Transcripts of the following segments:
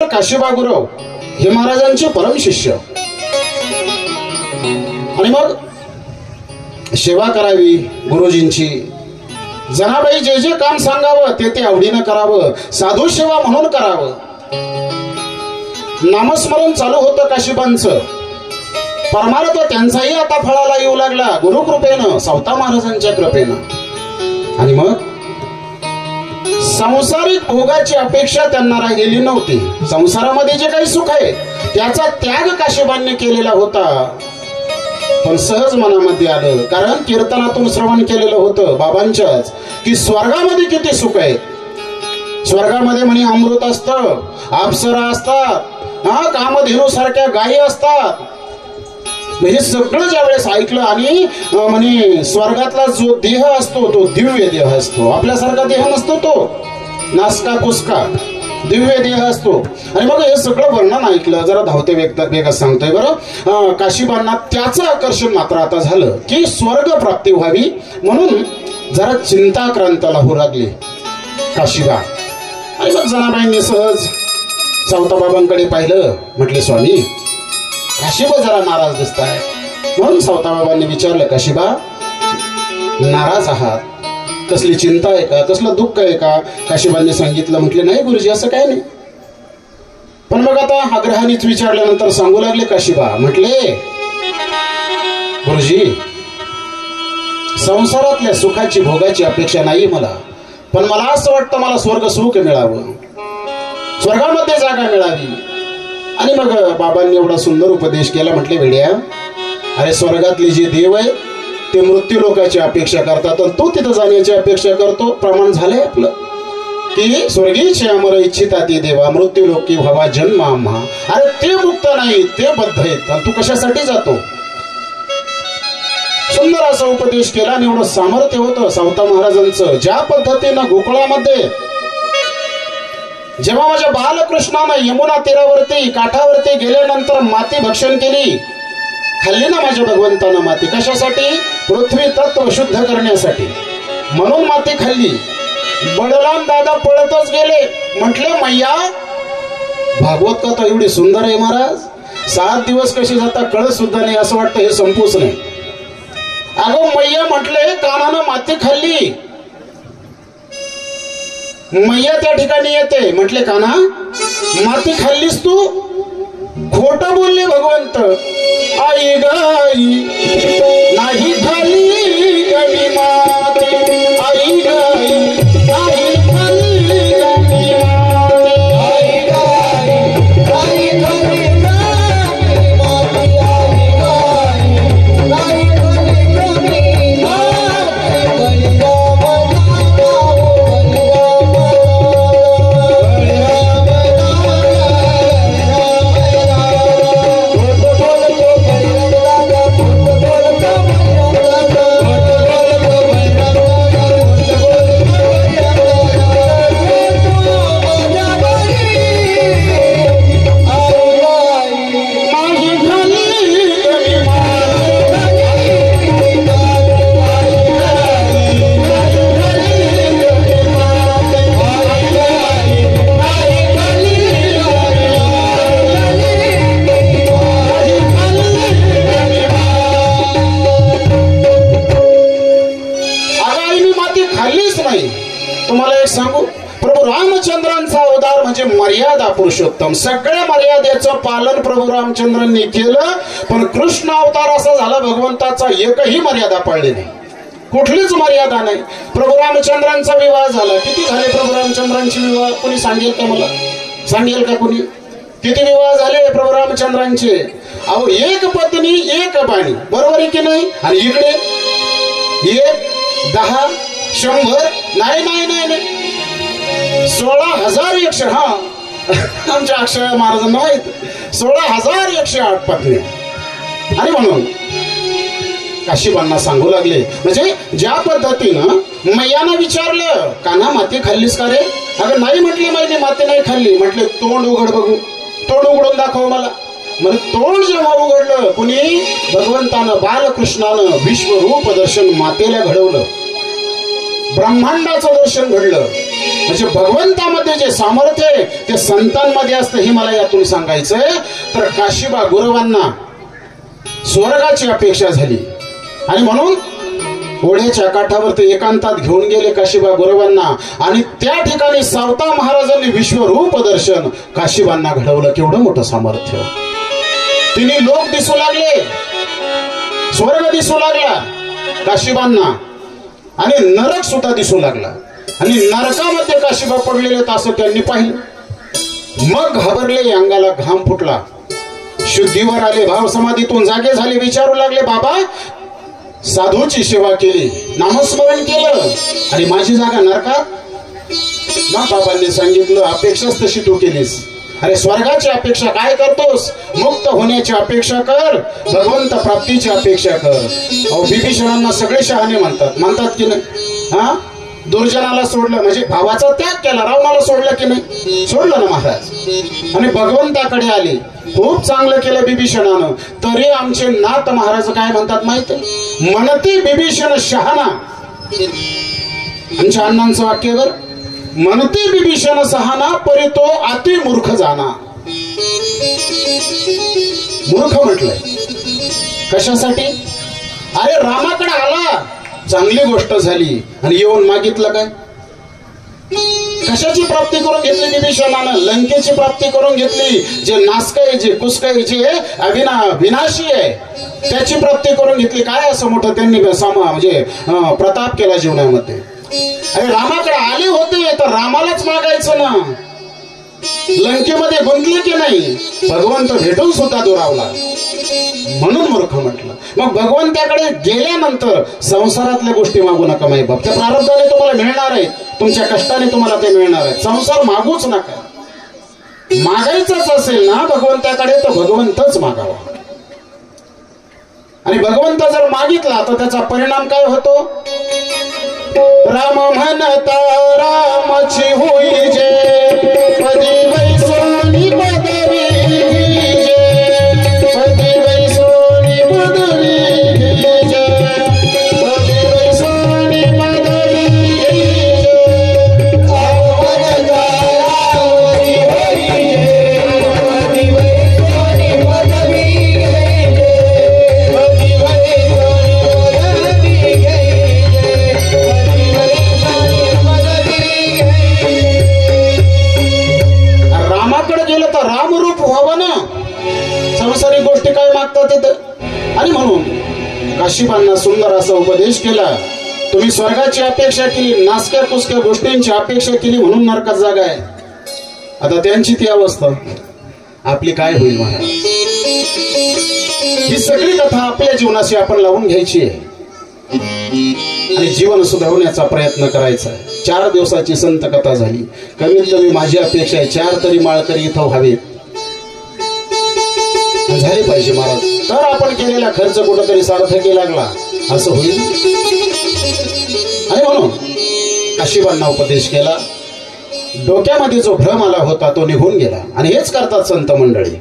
काशीबा गुरव हे महाराजांचे परम शिष्य। आणि मग सेवा करावी गुरुजींची। जनाबाई जे जे काम सांगावं ते ते आवडीनं करावं, साधू सेवा म्हणून करावं। नामस्मरण चालू होतं काशीबांचं। परमार्थ त्यांचाही आता फळाला येऊ लागला गुरुकृपेनं, सावता महाराजांच्या कृपेनं। आणि मग संसारिक भोगाची अपेक्षा त्यांना राहिलेली नव्हती। संसारामध्ये जे काही सुख आहे त्याचा त्याग काशीबांनी केलेला होता। पण सहज मनामध्ये आलं, कारण कीर्तनातून श्रवण केलेलं होतं बाबांच्याच, की स्वर्गामध्ये किती सुख आहे। स्वर्गामध्ये म्हणे अमृत असतं, अप्सरा असतात, कामधेनू सारख्या गायी असतात। हे सगळं ज्यावेळेस ऐकलं आणि म्हणे स्वर्गातला जो देह असतो तो दिव्य देह असतो, आपल्यासारखा देह नसतो, तो नासका कुसका दिव्य देह असतो। आणि मग हे सगळं वर्णन ऐकलं, जरा धावते वेगात सांगतोय बरं। काशीबांना त्याचं आकर्षण मात्र आता झालं की स्वर्ग प्राप्ती व्हावी, म्हणून जरा चिंताक्रांताला हो लागली काशीबा। आणि मग जनाबाईंनी सहज सावता बाबांकडे पाहिलं, म्हटले स्वामी काशीबा जरा नाराज दिसताय। म्हणून सावता बाबांनी विचारलं, काशीबा नाराज आहात, कसली चिंता आहे का, कसलं दुःख आहे का? काशीबांनी सांगितलं, म्हटले नाही गुरुजी असं काय नाही। पण मग आता आग्रहानेच विचारल्यानंतर सांगू लागले काशीबा, म्हटले गुरुजी संसारातल्या सुखाची भोगाची अपेक्षा नाही मला, पण मला असं वाटतं मला स्वर्ग सुख मिळावं, स्वर्गामध्ये जागा मिळावी। आणि मग बाबांनी एवढा सुंदर उपदेश केला, म्हटले वेड्या, अरे स्वर्गातले जे देव आहे ते मृत्यू लोकाची अपेक्षा करतात, आणि तू तिथं जाण्याची अपेक्षा करतो। प्रमाण झालंय आपलं की स्वर्गीचे अमर इच्छिता ते देवा, मृत्यू लोकी व्हावा जन्म आम्हा। अरे ते मुक्त नाही, ते बद्ध आहेत, आणि तू कशासाठी जातो? सुंदर असा उपदेश केला। आणि एवढं सामर्थ्य होतं सावता महाराजांचं, ज्या पद्धतीनं गोकुळामध्ये जेव्हा माझ्या बालकृष्णानं यमुना तीरावरती काठावरती गेल्यानंतर माती भक्षण केली, खाल्ली ना माझ्या भगवंतानं माती, कशासाठी? पृथ्वी तत्व शुद्ध करण्यासाठी, म्हणून माती खाल्ली। बळराम दादा पळतच गेले, म्हटले मैया भागवत कथा एवढी सुंदर आहे महाराज, 7 दिवस कशी जाता कळत सुद्धा नाही, असं वाटतं हे संपूच नाही। अगो मैया म्हटले कानानं माती खाल्ली। मैया त्या ठिकाणी येते, म्हटले काना माती खाल्लीस तू? खोट बोलले भगवंत, आई गाई नाही खाल्ली गणी माती, आई गाई नाही खाल्ली गणी माती, आई गाई नाही खाल्ली गणी माती, आई गाई नाही खाल्ली गणी माती, मर्यादा पुरुषोत्तम। सगळ्या मर्यादेचं पालन प्रभू रामचंद्रांनी केलं, पण कृष्ण अवतार असा झाला भगवंताचा एकही मर्यादा पाळली नाही, कुठलीच मर्यादा नाही। प्रभू रामचंद्रांचा विवाह झाला, किती झाले प्रभू रामचंद्रांचे विवाह? कोणी सांगेल का मला? सांगेल का कोणी? किती विवाह झाले प्रभू रामचंद्रांचे? अहो एक पत्नी एक बाणी, बरोबर आहे की नाही? आणि इकडे 1, 10, 100 नाही नाही नाही नाही 16,100, हा आमच्या अक्षय महाराजांना माहित, 16,108 पत्नी। आणि म्हणून काशीबांना सांगू लागले, म्हणजे ज्या पद्धतीनं मैयानं विचारलं कान्हा माती खाल्लीस का रे? अगं नाही म्हटली, मैंने माती नाही खाल्ली। म्हटले तोंड उघड बघू, तोंड उघडून दाखव मला। म्हणजे तोंड जेव्हा उघडलं कुणी, भगवंतानं बालकृष्णानं विश्वरूप दर्शन मातेला घडवलं, ब्रह्मांडाचं दर्शन घडलं। म्हणजे भगवंतामध्ये जे सामर्थ्य आहे ते संतांमध्ये असतं हे मला यातून सांगायचंय. तर काशीबा गुरवांना स्वर्गाची अपेक्षा झाली आणि म्हणून ओढ्याच्या काठावर ते एकांतात घेऊन गेले काशीबा गुरवांना आणि त्या ठिकाणी सावता महाराजांनी विश्वरूप दर्शन काशीबांना घडवलं. केवढं मोठं सामर्थ्य. तिने लोक दिसू लागले, स्वर्ग दिसू लागला काशीबांना आणि नरक सुद्धा दिसू लागला आणि नरकामध्ये काशीबा पडलेले असं त्यांनी पाहिलं. मग घाबरले, अंगाला घाम फुटला, शुद्धीवर आले, भाव समाधीतून जागे झाले, विचारू लागले बाबा साधूची सेवा केली, नामस्मरण केलं आणि माझी जागा नरकात. मग बाबांनी सांगितलं अपेक्षाच तशी तू केलीस. अरे स्वर्गाची अपेक्षा काय करतोस? मुक्त होण्याची अपेक्षा कर, भगवंत प्राप्तीची अपेक्षा कर. अहो विभीषणांना सगळे शहाणे म्हणतात की नाही? हा, दुर्जनाला सोडलं म्हणजे भावाचा त्याग केला, रावणाला सोडलं की नाही? सोडलं ना महाराज आणि भगवंताकडे आले. खूप चांगलं केलं विभीषणानं. तरी आमचे नाथ महाराज काय म्हणतात माहित आहे? म्हणती विभीषण शहाणा. आमच्या अण्णांचं वाक्य कर, म्हणती विभीषण शहाणा परी तो अति मूर्ख जाना. मूर्ख म्हटलंय कशासाठी? अरे रामाकडे आला, चांगली गोष्ट झाली आणि येऊन मागितलं काय? कशाची प्राप्ती करून घेतली विभीषणानं? लंकेची प्राप्ती करून घेतली. जे नासकय, जे कुसकय, जे विनाशी आहे त्याची प्राप्ती करून घेतली. काय असं मोठं त्यांनी म्हणजे प्रताप केला जीवनामध्ये? अरे रामाकडे आले होते तर रामालाच मागायचं ना. लंकेमध्ये गुंतले की नाही? भगवंत भेटून सुद्धा दुरावला म्हणून मूर्ख म्हटलं. मग भगवंताकडे गेल्यानंतर संसारातल्या गोष्टी मागू नका माई बाप. त्या प्रारब्धाने तुम्हाला मिळणार आहे, तुमच्या कष्टाने तुम्हाला ते मिळणार आहे. संसार मागूच नका. मागायचंच असेल ना भगवंताकडे तर भगवंतच मागावा. आणि भगवंत जर मागितला तर त्याचा परिणाम काय होतो? राम म्हणता रामाची होई जे, पदी वैसोनी पदवी जे, पदी वैसोनी पदवी जे, पदी वैसोनी पदवी जे, आवडता रावरी होई जे, पदी वैसोनी पदवी जे, पदी वैसोनी पदवी जे. रामाकडे गेलं तर रामरूप व्हावं ना. संसारिक गोष्टी काय मागतात तिथं? आणि म्हणून काशीबांना सुंदर असा उपदेश केला. तुम्ही स्वर्गाची अपेक्षा केली, नासक्या कुसक्या गोष्टींची अपेक्षा केली म्हणून नरकात जागा आहे. आता त्यांची ती अवस्था, आपली काय होईल महाराज? ही सगळी कथा आपल्या जीवनाशी आपण लावून घ्यायची आहे आणि जीवन सुधारवण्याचा प्रयत्न करायचा आहे. 4 दिवसाची संत कथा झाली. कमीत कमी माझी अपेक्षा आहे 4 तरी माळकरी इथं व्हावेत, झाले पाहिजे महाराज. तर आपण केलेला खर्च कुठंतरी सार्थकी लागला असं होईल. आणि म्हणून काशीबांना उपदेश केला. डोक्यामध्ये जो भ्रम आला होता तो निघून गेला. आणि हेच करतात संत मंडळी.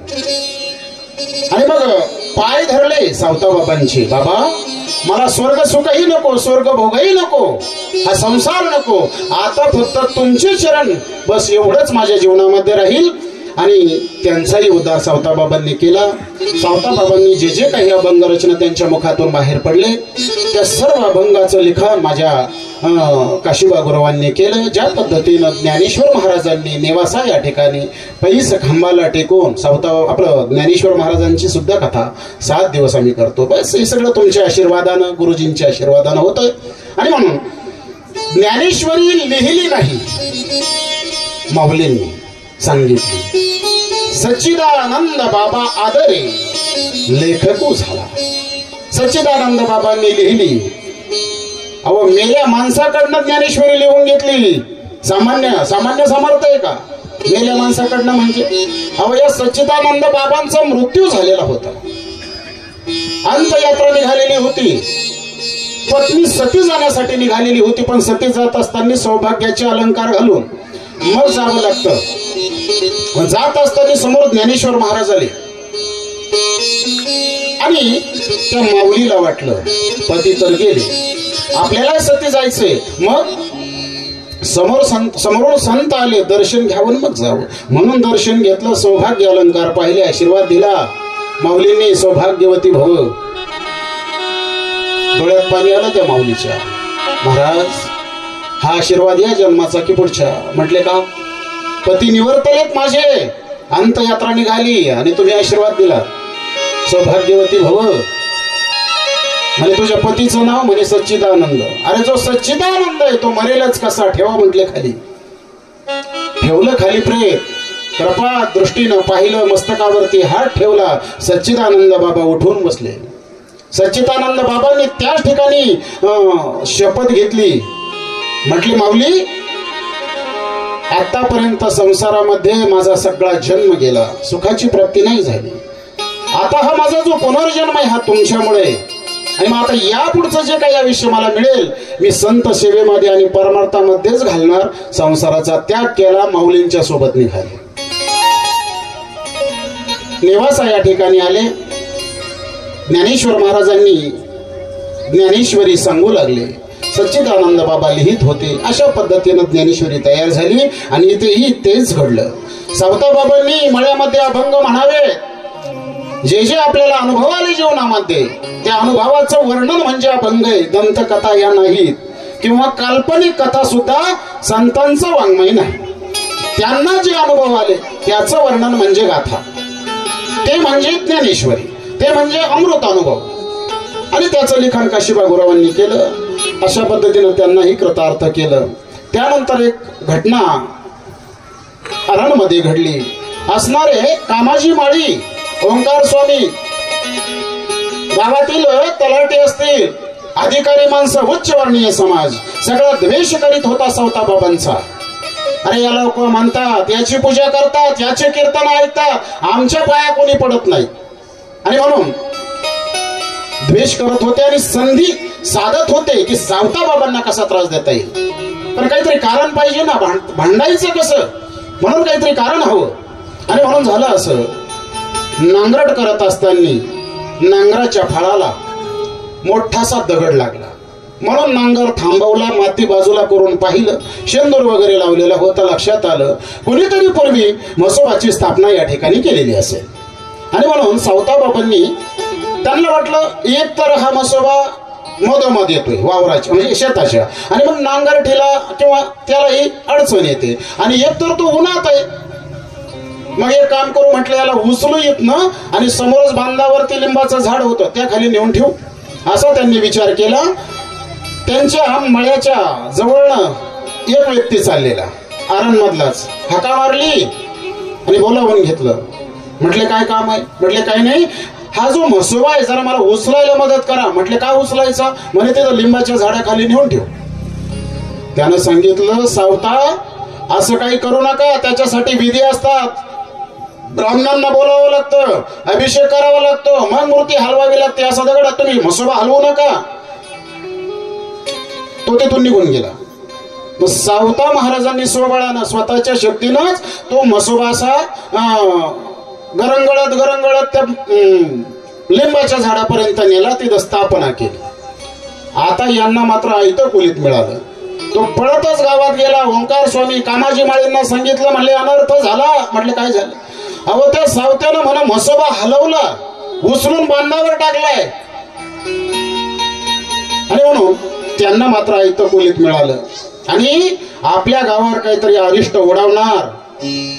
आणि मग पाय धरले सावताबाबांचे. बाबा मला स्वर्ग सुखही नको, स्वर्ग भोगही नको, हा संसार नको, आता फक्त तुमचे चरण बस, एवढंच माझ्या जीवनामध्ये राहील. आणि त्यांचाही उद्धार सावताबाबांनी केला. सावताबाबांनी जे जे काही अभंग रचना त्यांच्या मुखातून बाहेर पडले त्या सर्व अभंगाचं लिखाण माझ्या काशीबा गुरुवांनी केलं. ज्या पद्धतीनं ज्ञानेश्वर महाराजांनी नेवासा या ठिकाणी पैस खांबाला टेकून आपलं ज्ञानेश्वर महाराजांची सुद्धा कथा 7 दिवस आम्ही करतो. बस हे सगळं तुमच्या आशीर्वादानं, गुरुजींच्या आशीर्वादानं होतं. आणि म्हणून ज्ञानेश्वरी लिहिली नाही, माऊलींनी सांगितली. सच्चिदानंद बाबा आदरे लेखकू झाला. सच्चिदानंद बाबांनी लिहिली. अहो मेल्या माणसाकडनं ज्ञानेश्वरी लिहून घेतली. सामान्य समर्थ आहे का? मेल्या माणसाकडनं म्हणजे अहो या सच्चिदानंद बाबांचा मृत्यू झालेला होता. अंतयात्रा निघालेली होती. पत्नी सती जाण्यासाठी निघालेली होती. पण सती जात असताना सौभाग्याचे अलंकार घालून मग जावं लागतं. जात असताना समोर ज्ञानेश्वर महाराज आले आणि त्या माऊलीला वाटलं पती तर गेले, आपल्याला सती जायचंय. मग समोरून संत आले, दर्शन घ्यावं मग जावं. म्हणून दर्शन घेतलं, सौभाग्य अलंकार पाहिले, आशीर्वाद दिला माऊलींनी, सौभाग्यवती भव. डोळ्यात पाणी आलं त्या माऊलीच्या. महाराज हा आशीर्वाद या जन्माचा की पुढच्या? म्हटले का? पती निवर्तलेत माझे, अंतयात्रा निघाली आणि तुम्ही आशीर्वाद दिला, सौभाग्यवती भव. म्हणे तुझ्या पतीचं नाव? म्हणे सच्चिदानंद. अरे जो सच्चिदानंद आहे तो मरेलच कसा? ठेवा म्हटले खाली. ठेवलं खाली प्रेत, कृपा दृष्टीनं पाहिलं, मस्तकावरती हात ठेवला, सच्चिदानंद बाबा उठून बसले. सच्चिदानंद बाबांनी त्याच ठिकाणी शपथ घेतली. म्हटली माऊली, आतापर्यंत संसारामध्ये माझा सगळा जन्म गेला, सुखाची प्राप्ती नाही झाली. आता हा माझा जो पुनर्जन्म आहे हा तुमच्यामुळे, आणि मग आता यापुढचं जे काही आयुष्य मला मिळेल मी संत सेवेमध्ये आणि परमार्थामध्येच घालणार. संसाराचा त्याग केला, माऊलींच्या सोबत निघाले. नेवासा या ठिकाणी आले. ज्ञानेश्वर महाराजांनी ज्ञानेश्वरी सांगू लागले. सच्चिदानंद बाबा लिहित होते. अशा पद्धतीनं ज्ञानेश्वरी तयार झाली आणि इथेही तेच घडलं. सावता बाबांनी मळ्यामध्ये अभंग म्हणावे. जे जे आपल्याला अनुभव आले जीवनामध्ये त्या अनुभवाचं वर्णन म्हणजे अभंग आहे. दंतकथा या नाहीत किंवा काल्पनिक कथा सुद्धा संतांचं वाङ्मय नाही. त्यांना जे अनुभव आले त्याचं वर्णन म्हणजे गाथा, ते म्हणजे ज्ञानेश्वरी, ते म्हणजे अमृत अनुभव. आणि त्याचं लिखाण काशीबा गुरुवांनी केलं. अशा पद्धतीनं त्यांनाही कृतार्थ केलं. त्यानंतर एक घटना अरणमध्ये घडली. असणारे कामाजी माळी ओंकार स्वामी गावातील तलाठी असतील, अधिकारी माणसं, उच्चवर्णीय समाज सगळा द्वेष करीत होता सावता बाबांचा. अरे या लोक म्हणतात, याची पूजा करतात, याचे कीर्तन ऐकतात, आमच्या पाया कोणी पडत नाही, आणि म्हणून द्वेष करत होते आणि संधी साधत होते की सावता बाबांना कसा त्रास देता येईल. पण काहीतरी कारण पाहिजे ना, भांडायचं कसं, म्हणून काहीतरी कारण हवं. आणि म्हणून झालं असं, नांगरट करत असताना नांगराच्या फाळाला मोठासा दगड लागला. म्हणून नांगर थांबवला, माती बाजूला करून पाहिलं, शेंदूर वगैरे लावलेला होता. लक्षात आलं कोणीतरी पूर्वी म्हसोबाची स्थापना या ठिकाणी केलेली असेल. आणि म्हणून सावता बाबांनी त्यांना वाटलं एक तर हा म्हसोबा मधोमध येतोय वावराच्या म्हणजे शेताच्या, आणि मग नांगर ठेला किंवा त्यालाही अडचण येते, आणि एक तर तो उन्हात आहे. मग एक काम करू म्हटलं, याला उचलू येत ना, आणि समोरच बांधावरती लिंबाचं झाड होतं त्या खाली नेऊन ठेवू, असा त्यांनी विचार केला. त्यांच्या मळ्याच्या जवळनं एक व्यक्ती चाललेला आरणमधलाच हाका मारली आणि बोलावून घेतलं. म्हटले काय काम आहे? म्हटले काय नाही, हा जो म्हसोबा आहे जरा मला उचलायला मदत करा. म्हटले काय उचलायचा? म्हणे ते लिंबाच्या झाडाखाली नेऊन ठेव. त्यानं सांगितलं, सावता असं काही करू नका, त्याच्यासाठी विधी असतात, ब्राह्मणांना बोलावं लागतं, अभिषेक करावा लागतो, मग मूर्ती हलवावी लागते. असा दगड तुम्ही म्हसोबा हलवू नका. तो तिथून निघून गेला. मग सावता महाराजांनी स्वबळानं स्वतःच्या शक्तीनंच तो म्हसोबा असा गरंगळत त्या लिंबाच्या झाडापर्यंत नेला, तिथं स्थापना केली. आता यांना मात्र आयतं कुलीत मिळालं. तो पळतच गावात गेला. ओंकार स्वामी कामाजी माळींना सांगितलं. म्हणले अनर्थ झाला. म्हटले काय झालं? अहो त्या सावत्यानं म्हणा म्हसोबा हलवला, उचलून बांधावर टाकलाय, आणि म्हणून त्यांना मात्र आयतं कुलीत मिळालं. आणि आपल्या गावावर काहीतरी अरिष्ट ओढवणार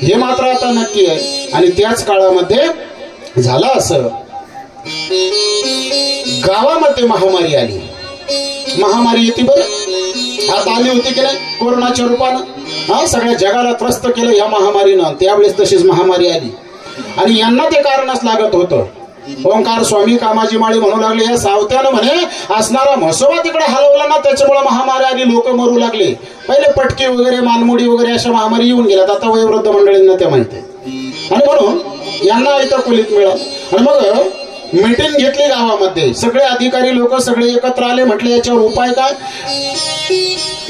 हे मात्र आता नक्की आहे. आणि त्याच काळामध्ये झालं असं, गावामध्ये महामारी आली. महामारी येते बरं, आता आली होती की नाही कोरोनाच्या रूपानं, हा सगळ्या जगाला त्रस्त केलं या महामारीनं. त्यावेळेस तशीच महामारी आली आणि यांना ते कारणच लागत होतं. ओंकार स्वामी कामाजी माळी म्हणू लागले, या सावत्यानं म्हणे असणारा म्हसोबा तिकडे हलवला ना, त्याच्यामुळे महामारी आली, लोक मरू लागले. पहिले पटकी वगैरे मानमुडी वगैरे अशा महामारी येऊन गेल्यात, आता वयोवृद्ध मंडळींना ते माहिती. आणि म्हणून यांना इथं कुलीत मिळालं. आणि मग मीटिंग घेतली गावामध्ये, सगळे अधिकारी लोक सगळे एकत्र आले. म्हटले याच्यावर उपाय काय?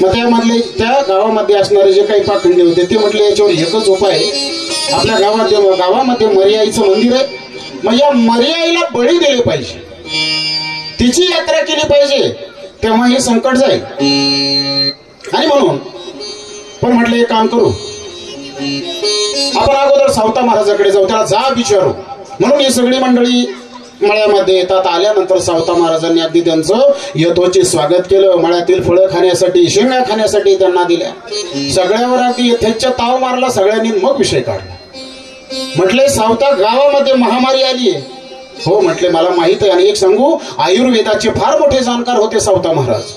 मग त्यामधले त्या गावामध्ये असणारे जे काही पाखंडी होते ते म्हटले याच्यावर एकच उपाय, आपल्या गावामध्ये मर्याईचं मंदिर आहे, मग या मर्याईला बळी दिले पाहिजे, तिची यात्रा केली पाहिजे, तेव्हा हे संकट जाईल. आणि म्हणून पण म्हटलं एक काम करू, आपण अगोदर सावता महाराजाकडे जाऊ, त्याला जा विचारू. म्हणून ही सगळी मंडळी मळ्यामध्ये येतात. आल्यानंतर सावता महाराजांनी अगदी त्यांचं यथोचित स्वागत केलं. मळ्यातील फळं खाण्यासाठी, शेंगा खाण्यासाठी त्यांना दिल्या. सगळ्यावर अगदी यथेच्छ ताव मारला सगळ्यांनी. मग विषय काढला. म्हटले सावता, गावामध्ये महामारी आली आहे. हो म्हटले, मला माहित आहे. आणि एक सांगू, आयुर्वेदाचे फार मोठे जाणकार होते सावता महाराज.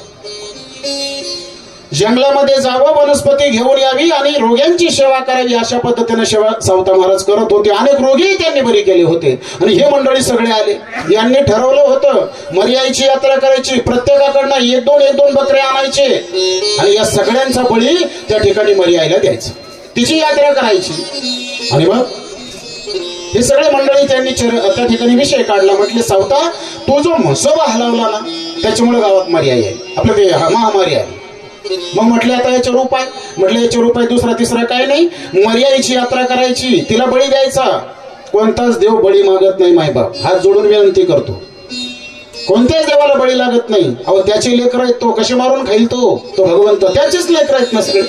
जंगलामध्ये जावं, वनस्पती घेऊन यावी आणि रोग्यांची सेवा करावी, अशा पद्धतीने सेवा सावता महाराज करत होते. अनेक रोगीही त्यांनी बरी केले होते. आणि हे मंडळी सगळे आले. यांनी ठरवलं होतं मर्याईची यात्रा करायची. प्रत्येकाकडनं एक दोन बकरे आणायचे आणि या सगळ्यांचा बळी त्या ठिकाणी मर्याईला द्यायचं, तिची यात्रा करायची. आणि मग हे सगळे मंडळी त्यांनी त्या ठिकाणी विषय काढला. म्हटले सावता, तो जो म्हसोबा हलवला ना, त्याच्यामुळे गावात मर्याई आहे, आपलं ते महामारी आहे. मग म्हटले आता याच्यावर उपाय. म्हटले याच्यावर उपाय दुसरा तिसरा काय नाही, मर्याईची यात्रा करायची, तिला बळी द्यायचा. कोणताच देव बळी मागत नाही मायबाप, हात जोडून विनंती करतो. कोणत्याच देवाला बळी लागत नाही. अहो त्याचे लेकर आहेत, तो कसे मारून खाईल, तो भगवंत. त्याचेच लेकर आहेत ना सगळे,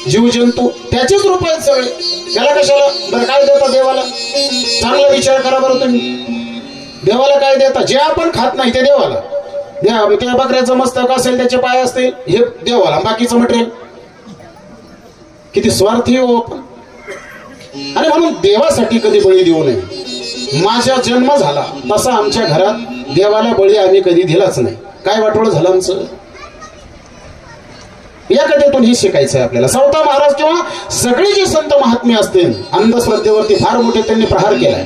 जीव जंतू त्याचेच रूप आहेत सगळे. त्याला कशाला बरं काय देता देवाला? चांगला विचार करा बरं तुम्ही. देवाला काय देता? जे आपण खात नाही ते देवाला द्या. त्या बकऱ्याचं मस्तक असेल, त्याचे पाय असतील, हे देवाला. बाकीचं मटेरियल किती स्वार्थी हो आपण. आणि म्हणून देवासाठी कधी बळी देऊ नये. माझा जन्म झाला तसा आमच्या घरात देवाला बळी आम्ही कधी दिलाच नाही. काय वाटोळं झालं आमचं. या कथेतून हे शिकायचं आहे आपल्याला. सावता महाराज किंवा सगळे जे संत महात्मे असतील, अंधश्रद्धेवरती फार मोठे त्यांनी प्रहार केलाय.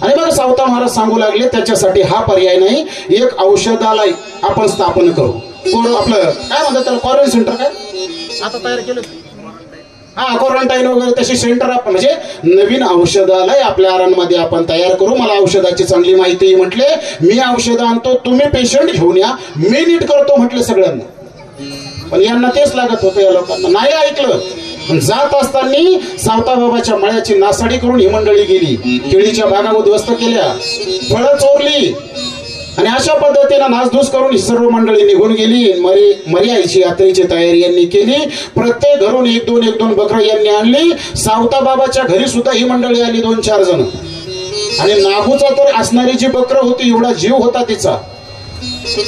आणि मग सावता महाराज सांगू लागले, त्याच्यासाठी हा पर्याय नाही, एक औषधालय आपण स्थापन करू. आपलं काय म्हणतात त्याला, क्वारंटाईन सेंटर काय आता तयार केलं. हा, क्वारंटाईन वगैरे तशी सेंटर आपण, म्हणजे नवीन औषधालय आपल्या आरांमध्ये आपण तयार करू. मला औषधाची चांगली माहिती. म्हटले मी औषध आणतो, तुम्ही पेशंट घेऊन या, मी नीट करतो म्हटले सगळ्यांना. पण यांना तेच लागत होतं, या लोकांना नाही ऐकलं. जात असताना सावता बाबाच्या मळ्याची नासाडी करून ही मंडळी गेली. केळीच्या बागा उद्ध्वस्त केल्या, फळं चोरली आणि अशा पद्धतीने नासधूस करून ही सर्व मंडळी निघून गेली. मर्याईची यात्रेची तयारी यांनी केली. प्रत्येक घरून एक दोन बकरं यांनी आणली. सावता बाबाच्या घरी सुद्धा ही मंडळी आली, 2-4 जण. आणि नागूचा तर असणारी जी बकरं होती, एवढा जीव होता तिचा.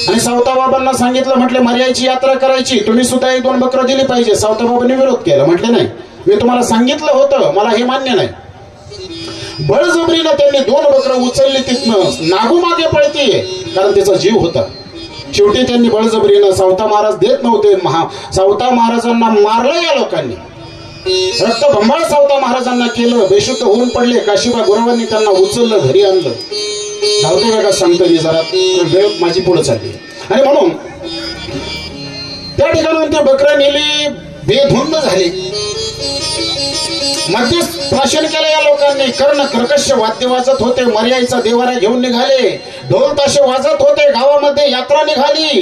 आणि सावता बाबांना सांगितलं, म्हटले मर्याईची यात्रा करायची, तुम्ही सुद्धा 1-2 बकरं दिली पाहिजे. सावता बाबांनी विरोध केला. म्हटले नाही, मी तुम्हाला सांगितलं होतं, मला हे मान्य नाही. बळजबरीनं त्यांनी 2 बकरं उचलली. तिथनं नागू मागे पळतीये, कारण त्याचा जीव होता. शेवटी त्यांनी बळजबरीनं, सावता महाराज देत नव्हते, सावता महाराजांना मारलं या लोकांनी. रक्तभंबाळ सावता महाराजांना केलं. बेशुद्ध होऊन पडले. काशीबा गुरुवांनी त्यांना उचललं, घरी आणलं. धावते वेळा सांगतो मी, जरा वेळ माझी पुढे चालली. आणि म्हणून त्या ठिकाणून ते बकरं नेली, बेधुंद झाली. मध्ये भाषण केलं या लोकांनी. कर्ण कर्कश वाद्य वाजत होते. मर्याईचा देवारा घेऊन निघाले. ढोल ताशे वाजत होते. गावामध्ये यात्रा निघाली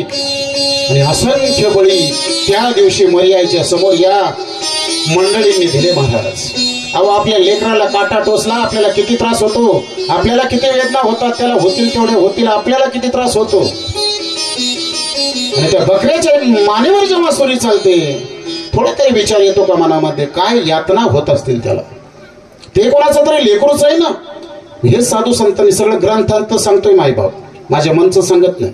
आणि असंख्य बळी त्या दिवशी मर्याईच्या समोर या मंडळींनी दिले महाराज. अहो आपल्या लेकराला काटा टोचला, आपल्याला किती त्रास होतो, आपल्याला किती वेदना होतात, त्याला होतील तेवढे होतील, आपल्याला किती त्रास होतो. आणि त्या बकऱ्याच्या मानेवर जेव्हा सुरी चालते, थोडा तरी विचार येतो का मनामध्ये, काय यातना होत असतील त्याला. ते कोणाचं तरी लेकरूच आहे ना. हे साधू संतांनी सगळं ग्रंथांत सांगतोय मायबाप, माझ्या मनचं सांगत नाही.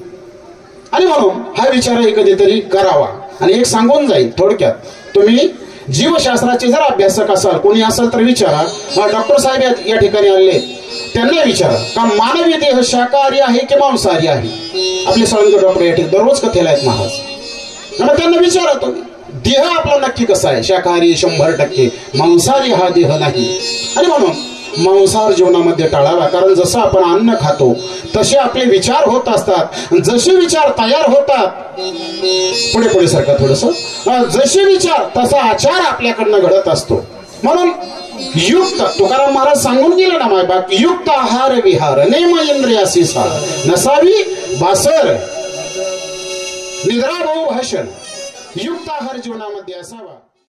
आणि म्हणून हा विचार कधीतरी करावा. आणि एक सांगून जाईल थोडक्यात, तुम्ही जीवशास्त्राचे जर अभ्यासक असाल, कोणी असाल तर विचारा. डॉक्टर साहेब या ठिकाणी आले, त्यांना विचारा का मानवी देह शाकाहारी आहे की मांसाहारी आहे. आपले सळंग डॉक्टर या ठिकाणी दररोज कथेला आहेत महाराज. आणि त्यांना विचारा तुम्ही, देह आपला नक्की कसा आहे. शाकाहारी 100%, मांसाहारी हा देह नाही. आणि म्हणून मांसाहार जीवनामध्ये टाळावा. कारण जसं आपण अन्न खातो तसे आपले विचार होत असतात. जसे विचार तयार होतात, पुढे सारखा थोडस, जसे विचार तसा आचार आपल्याकडनं घडत असतो. म्हणून युक्त, तुकाराम महाराज सांगून गेले ना मायबाप, युक्त आहार विहार नेम इंद्रियासी सार, नसावी बासर निद्रा भाऊ भाषण. युक्त आहार जीवनामध्ये असावा.